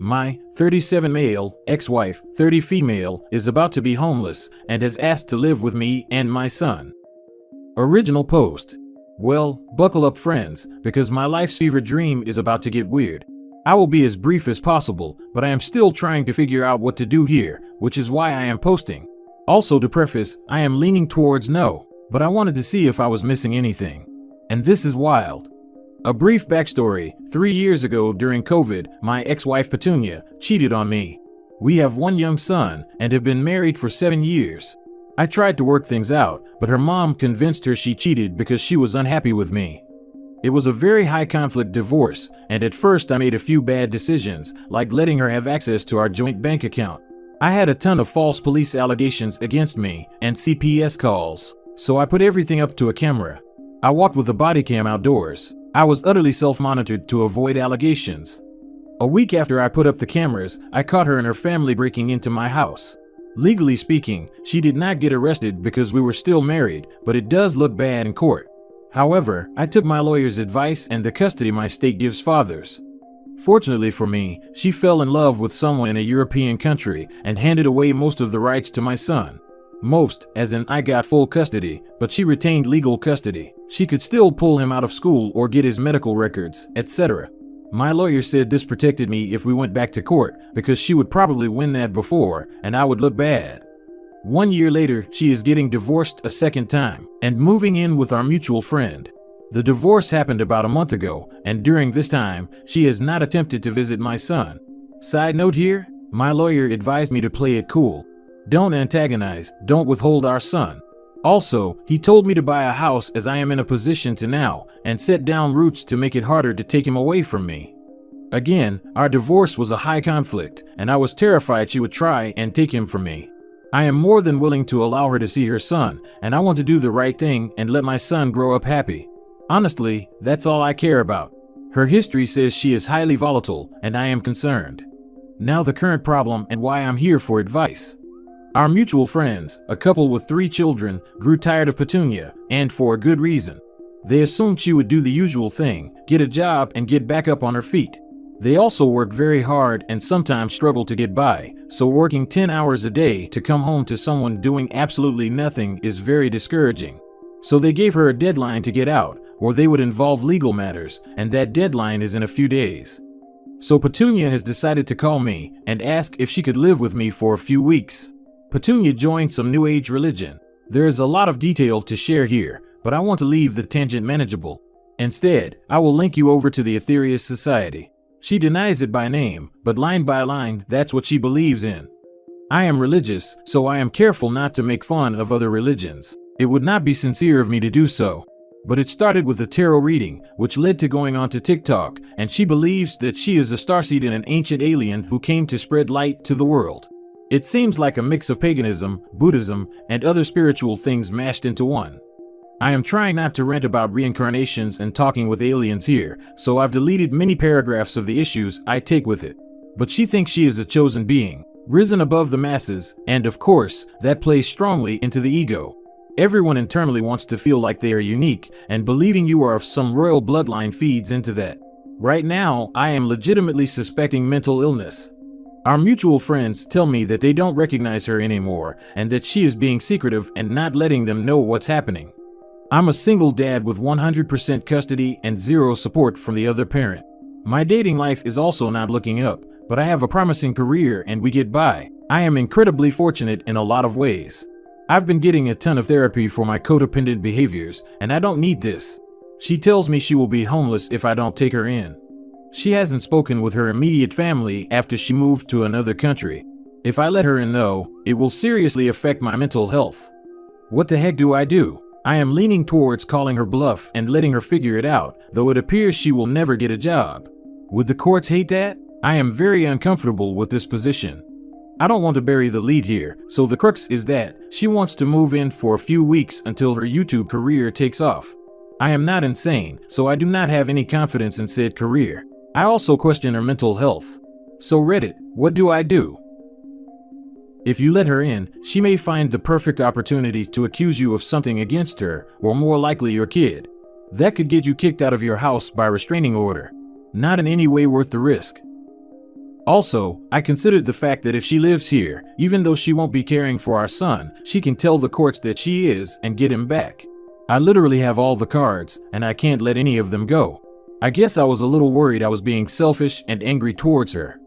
My 37 male, ex-wife, 30 female, is about to be homeless and has asked to live with me and my son. Original post. Well, buckle up friends, because my life's fever dream is about to get weird. I will be as brief as possible, but I am still trying to figure out what to do here, which is why I am posting. Also to preface, I am leaning towards no, but I wanted to see if I was missing anything. And this is wild. A brief backstory: 3 years ago during COVID, my ex-wife Petunia cheated on me. We have one young son and have been married for 7 years. I tried to work things out, but her mom convinced her she cheated because she was unhappy with me. It was a very high conflict divorce, and at first I made a few bad decisions, like letting her have access to our joint bank account. I had a ton of false police allegations against me and CPS calls, so I put everything up to a camera. I walked with a body cam outdoors. I was utterly self-monitored to avoid allegations. A week after I put up the cameras, I caught her and her family breaking into my house. Legally speaking, she did not get arrested because we were still married, but it does look bad in court. However, I took my lawyer's advice and the custody my state gives fathers. Fortunately for me, she fell in love with someone in a European country and handed away most of the rights to my son. Most, as in I got full custody, but she retained legal custody. She could still pull him out of school or get his medical records, etc. My lawyer said this protected me if we went back to court, because she would probably win that before, and I would look bad. 1 year later, she is getting divorced a second time, and moving in with our mutual friend. The divorce happened about a month ago, and during this time, she has not attempted to visit my son. Side note here, my lawyer advised me to play it cool. Don't antagonize, don't withhold our son. Also, he told me to buy a house as I am in a position to now, and set down roots to make it harder to take him away from me. Again, our divorce was a high conflict, and I was terrified she would try and take him from me. I am more than willing to allow her to see her son, and I want to do the right thing and let my son grow up happy. Honestly, that's all I care about. Her history says she is highly volatile, and I am concerned. Now the current problem and why I'm here for advice. Our mutual friends, a couple with 3 children, grew tired of Petunia, and for a good reason. They assumed she would do the usual thing, get a job and get back up on her feet. They also work very hard and sometimes struggle to get by, so working 10 hours a day to come home to someone doing absolutely nothing is very discouraging. So they gave her a deadline to get out, or they would involve legal matters, and that deadline is in a few days. So Petunia has decided to call me and ask if she could live with me for a few weeks. Petunia joined some New Age religion. There is a lot of detail to share here, but I want to leave the tangent manageable. Instead, I will link you over to the Aetherius Society. She denies it by name, but line by line, that's what she believes in. I am religious, so I am careful not to make fun of other religions. It would not be sincere of me to do so. But it started with a tarot reading, which led to going on to TikTok, and she believes that she is a starseed and an ancient alien who came to spread light to the world. It seems like a mix of paganism, Buddhism, and other spiritual things mashed into one. I am trying not to rant about reincarnations and talking with aliens here, so I've deleted many paragraphs of the issues I take with it. But she thinks she is a chosen being, risen above the masses, and of course, that plays strongly into the ego. Everyone internally wants to feel like they are unique, and believing you are of some royal bloodline feeds into that. Right now, I am legitimately suspecting mental illness. Our mutual friends tell me that they don't recognize her anymore, and that she is being secretive and not letting them know what's happening. I'm a single dad with 100% custody and 0 support from the other parent. My dating life is also not looking up, but I have a promising career and we get by. I am incredibly fortunate in a lot of ways. I've been getting a ton of therapy for my codependent behaviors, and I don't need this. She tells me she will be homeless if I don't take her in. She hasn't spoken with her immediate family after she moved to another country. If I let her in though, it will seriously affect my mental health. What the heck do? I am leaning towards calling her bluff and letting her figure it out, though it appears she will never get a job. Would the courts hate that? I am very uncomfortable with this position. I don't want to bury the lead here, so the crux is that she wants to move in for a few weeks until her YouTube career takes off. I am not insane, so I do not have any confidence in said career. I also question her mental health. So Reddit, what do I do? If you let her in, she may find the perfect opportunity to accuse you of something against her, or more likely your kid. That could get you kicked out of your house by restraining order. Not in any way worth the risk. Also, I considered the fact that if she lives here, even though she won't be caring for our son, she can tell the courts that she is and get him back. I literally have all the cards, and I can't let any of them go. I guess I was a little worried I was being selfish and angry towards her.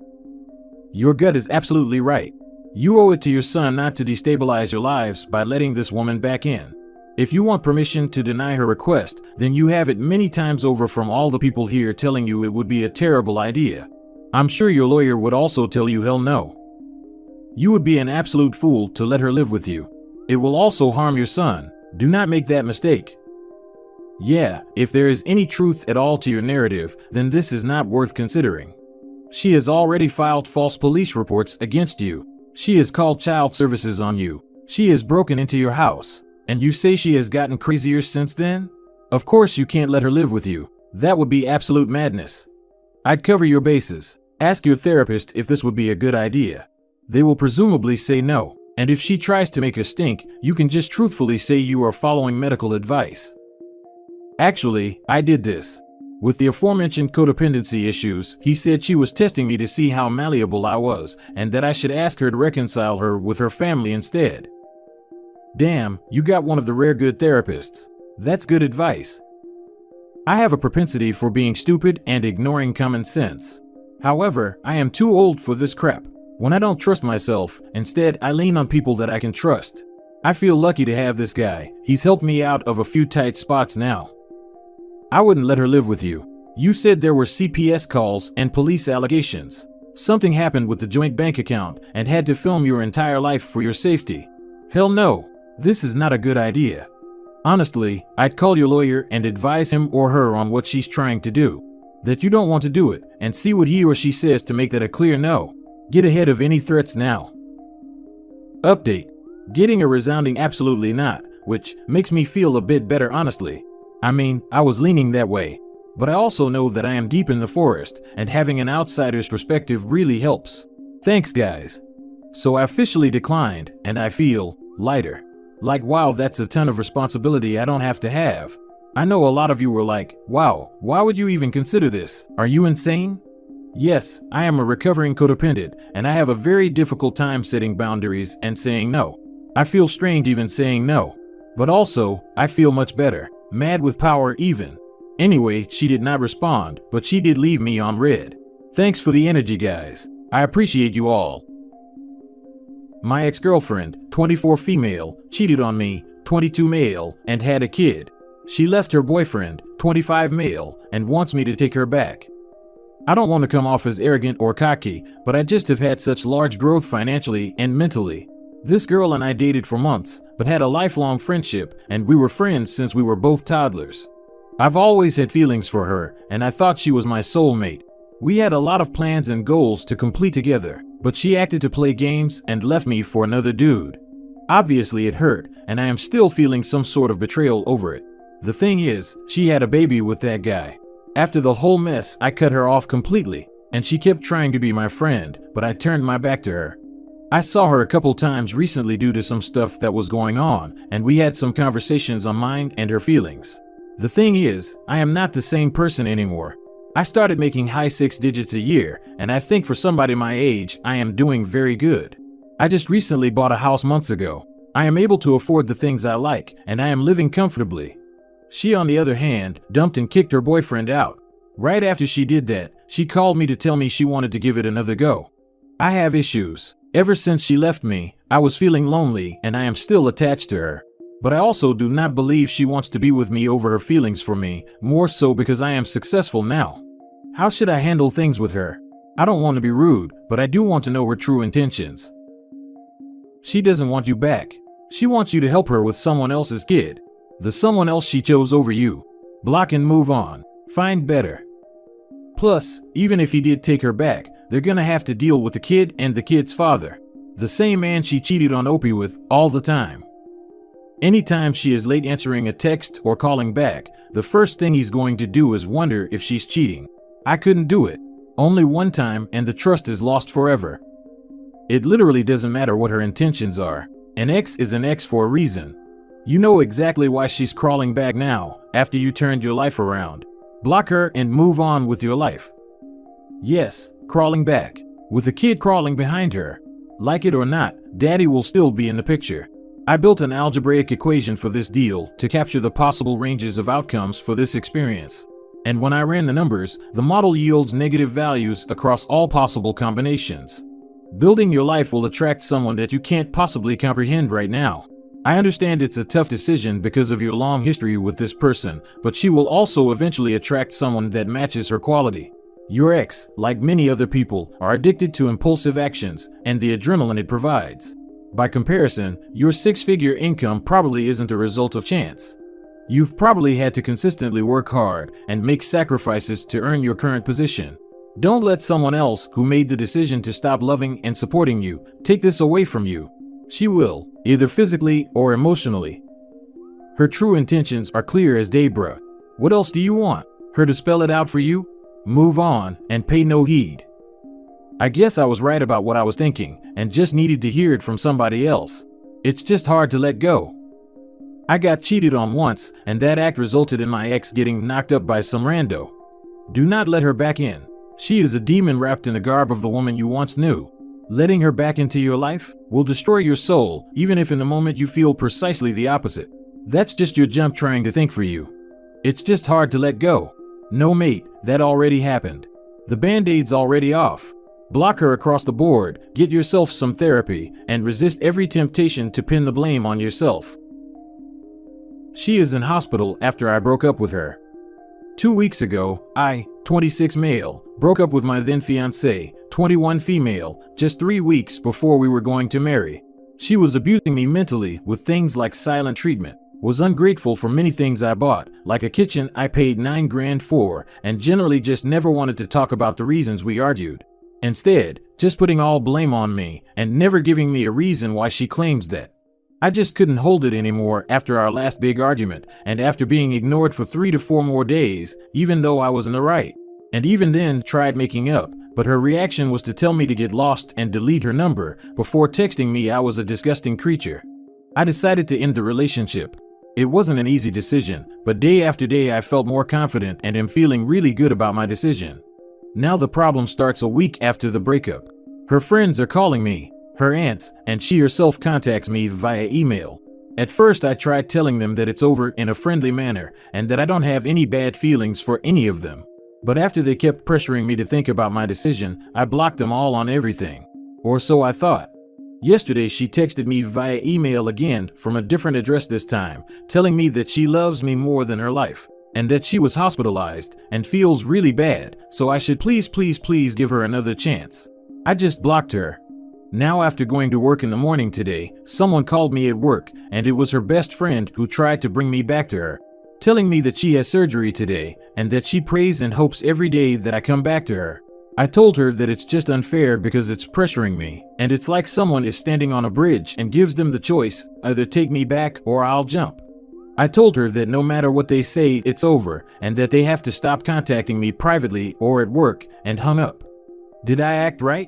Your gut is absolutely right. You owe it to your son not to destabilize your lives by letting this woman back in. If you want permission to deny her request, then you have it many times over from all the people here telling you it would be a terrible idea. I'm sure your lawyer would also tell you hell no. You would be an absolute fool to let her live with you. It will also harm your son. Do not make that mistake. Yeah, if there is any truth at all to your narrative, then this is not worth considering. She has already filed false police reports against you. She has called child services on you. She has broken into your house. And you say she has gotten crazier since then? Of course you can't let her live with you. That would be absolute madness. I'd cover your bases. Ask your therapist if this would be a good idea. They will presumably say no. And if she tries to make a stink, you can just truthfully say you are following medical advice. Actually, I did this. With the aforementioned codependency issues, he said she was testing me to see how malleable I was, and that I should ask her to reconcile her with her family instead. Damn, you got one of the rare good therapists. That's good advice. I have a propensity for being stupid and ignoring common sense. However, I am too old for this crap. When I don't trust myself, instead I lean on people that I can trust. I feel lucky to have this guy. He's helped me out of a few tight spots now. I wouldn't let her live with you. You said there were CPS calls and police allegations. Something happened with the joint bank account and had to film your entire life for your safety. Hell no, this is not a good idea. Honestly, I'd call your lawyer and advise him or her on what she's trying to do. That you don't want to do it, and see what he or she says to make that a clear no. Get ahead of any threats now. Update. Getting a resounding absolutely not, which makes me feel a bit better honestly. I mean, I was leaning that way. But I also know that I am deep in the forest, and having an outsider's perspective really helps. Thanks guys. So I officially declined, and I feel lighter. Like wow, that's a ton of responsibility I don't have to have. I know a lot of you were like, wow, why would you even consider this? Are you insane? Yes, I am a recovering codependent, and I have a very difficult time setting boundaries and saying no. I feel strange even saying no. But also, I feel much better. Mad with power even. Anyway, she did not respond, but she did leave me on red. Thanks for the energy guys. I appreciate you all. My ex-girlfriend, 24 female, cheated on me, 22 male, and had a kid. She left her boyfriend, 25 male, and wants me to take her back. I don't want to come off as arrogant or cocky, but I just have had such large growth financially and mentally. This girl and I dated for months, but had a lifelong friendship, and we were friends since we were both toddlers. I've always had feelings for her, and I thought she was my soulmate. We had a lot of plans and goals to complete together, but she acted to play games and left me for another dude. Obviously it hurt, and I am still feeling some sort of betrayal over it. The thing is, she had a baby with that guy. After the whole mess, I cut her off completely, and she kept trying to be my friend, but I turned my back to her. I saw her a couple times recently due to some stuff that was going on, and we had some conversations on mine and her feelings. The thing is, I am not the same person anymore. I started making high 6 digits a year, and I think for somebody my age, I am doing very good. I just recently bought a house months ago. I am able to afford the things I like, and I am living comfortably. She, on the other hand, dumped and kicked her boyfriend out. Right after she did that, she called me to tell me she wanted to give it another go. I have issues. Ever since she left me, I was feeling lonely, and I am still attached to her. But I also do not believe she wants to be with me over her feelings for me, more so because I am successful now. How should I handle things with her? I don't want to be rude, but I do want to know her true intentions. She doesn't want you back. She wants you to help her with someone else's kid. The someone else she chose over you. Block and move on. Find better. Plus, even if he did take her back, they're gonna have to deal with the kid and the kid's father. The same man she cheated on Opie with all the time. Anytime she is late answering a text or calling back, the first thing he's going to do is wonder if she's cheating. I couldn't do it. Only one time and the trust is lost forever. It literally doesn't matter what her intentions are. An ex is an ex for a reason. You know exactly why she's crawling back now, after you turned your life around. Block her and move on with your life. Yes, crawling back. with a kid crawling behind her. Like it or not, daddy will still be in the picture. I built an algebraic equation for this deal to capture the possible ranges of outcomes for this experience. And when I ran the numbers, the model yields negative values across all possible combinations. Building your life will attract someone that you can't possibly comprehend right now. I understand it's a tough decision because of your long history with this person, but she will also eventually attract someone that matches her quality. Your ex, like many other people, are addicted to impulsive actions and the adrenaline it provides. By comparison, your six-figure income probably isn't a result of chance. You've probably had to consistently work hard and make sacrifices to earn your current position. Don't let someone else who made the decision to stop loving and supporting you take this away from you. She will, either physically or emotionally. Her true intentions are clear as day, bruh. What else do you want? Her to spell it out for you? Move on and pay no heed. I guess I was right about what I was thinking and just needed to hear it from somebody else. It's just hard to let go. I got cheated on once, and that act resulted in my ex getting knocked up by some rando. Do not let her back in. She is a demon wrapped in the garb of the woman you once knew. Letting her back into your life will destroy your soul, even if in the moment you feel precisely the opposite. That's just your jump trying to think for you. It's just hard to let go. No mate, that already happened. The band-aid's already off. Block her across the board, get yourself some therapy, and resist every temptation to pin the blame on yourself. She is in hospital after I broke up with her. 2 weeks ago, I, 26 male, broke up with my then fiancée, 21 female, just 3 weeks before we were going to marry. She was abusing me mentally with things like silent treatment, was ungrateful for many things I bought, like a kitchen I paid $9,000 for, and generally just never wanted to talk about the reasons we argued. Instead, just putting all blame on me and never giving me a reason why she claims that. I just couldn't hold it anymore after our last big argument and after being ignored for 3 to 4 more days, even though I was in the right. And even then tried making up, but her reaction was to tell me to get lost and delete her number before texting me I was a disgusting creature. I decided to end the relationship. It wasn't an easy decision, but day after day I felt more confident and am feeling really good about my decision. Now the problem starts a week after the breakup. Her friends are calling me, her aunts, and she herself contacts me via email. At first I tried telling them that it's over in a friendly manner and that I don't have any bad feelings for any of them. But after they kept pressuring me to think about my decision, I blocked them all on everything. Or so I thought. Yesterday she texted me via email again from a different address this time, telling me that she loves me more than her life, and that she was hospitalized and feels really bad, so I should please give her another chance. I just blocked her. Now after going to work in the morning today, someone called me at work, and it was her best friend who tried to bring me back to her, telling me that she has surgery today and that she prays and hopes every day that I come back to her. I told her that it's just unfair because it's pressuring me, and it's like someone is standing on a bridge and gives them the choice, either take me back or I'll jump. I told her that no matter what they say, it's over, and that they have to stop contacting me privately or at work, and hung up. Did I act right?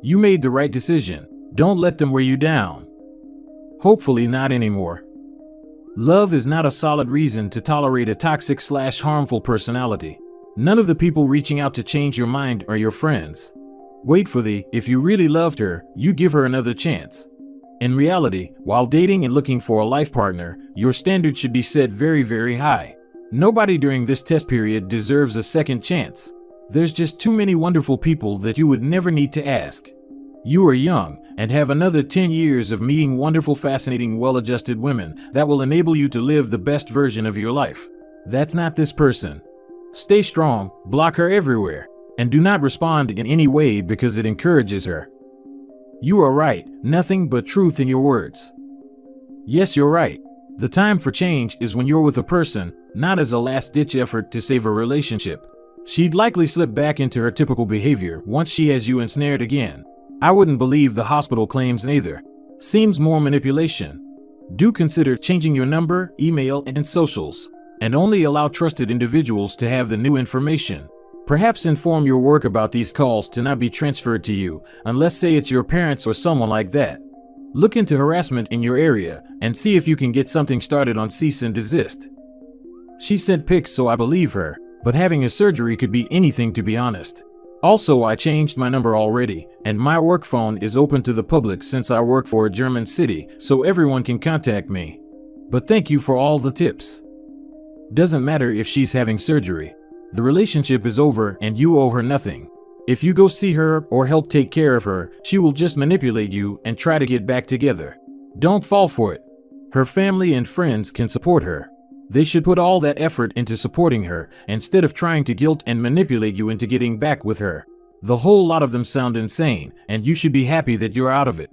You made the right decision. Don't let them wear you down. Hopefully not anymore. Love is not a solid reason to tolerate a toxic/harmful personality. None of the people reaching out to change your mind are your friends. Wait for if you really loved her, you give her another chance. In reality, while dating and looking for a life partner, your standards should be set very, very high. Nobody during this test period deserves a second chance. There's just too many wonderful people that you would never need to ask. You are young and have another 10 years of meeting wonderful, fascinating, well-adjusted women that will enable you to live the best version of your life. That's not this person. Stay strong, block her everywhere, and do not respond in any way because it encourages her. You are right, nothing but truth in your words. Yes, you're right. The time for change is when you're with a person, not as a last-ditch effort to save a relationship. She'd likely slip back into her typical behavior once she has you ensnared again. I wouldn't believe the hospital claims either. Seems more manipulation. Do consider changing your number, email, and socials, and only allow trusted individuals to have the new information. Perhaps inform your work about these calls to not be transferred to you, unless say it's your parents or someone like that. Look into harassment in your area and see if you can get something started on cease and desist. She sent pics, so I believe her, but having a surgery could be anything, to be honest. Also, I changed my number already, and my work phone is open to the public since I work for a German city, so everyone can contact me. But thank you for all the tips. Doesn't matter if she's having surgery. The relationship is over and you owe her nothing. If you go see her or help take care of her, she will just manipulate you and try to get back together. Don't fall for it. Her family and friends can support her. They should put all that effort into supporting her instead of trying to guilt and manipulate you into getting back with her. The whole lot of them sound insane, and you should be happy that you're out of it.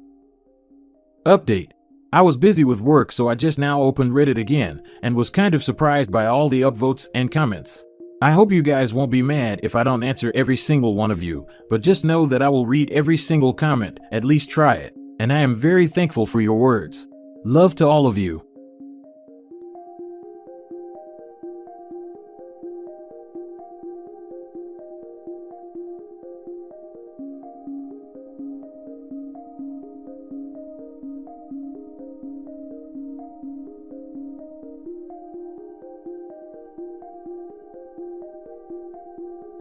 Update. I was busy with work, so I just now opened Reddit again and was kind of surprised by all the upvotes and comments. I hope you guys won't be mad if I don't answer every single one of you, but just know that I will read every single comment, at least try it, and I am very thankful for your words. Love to all of you.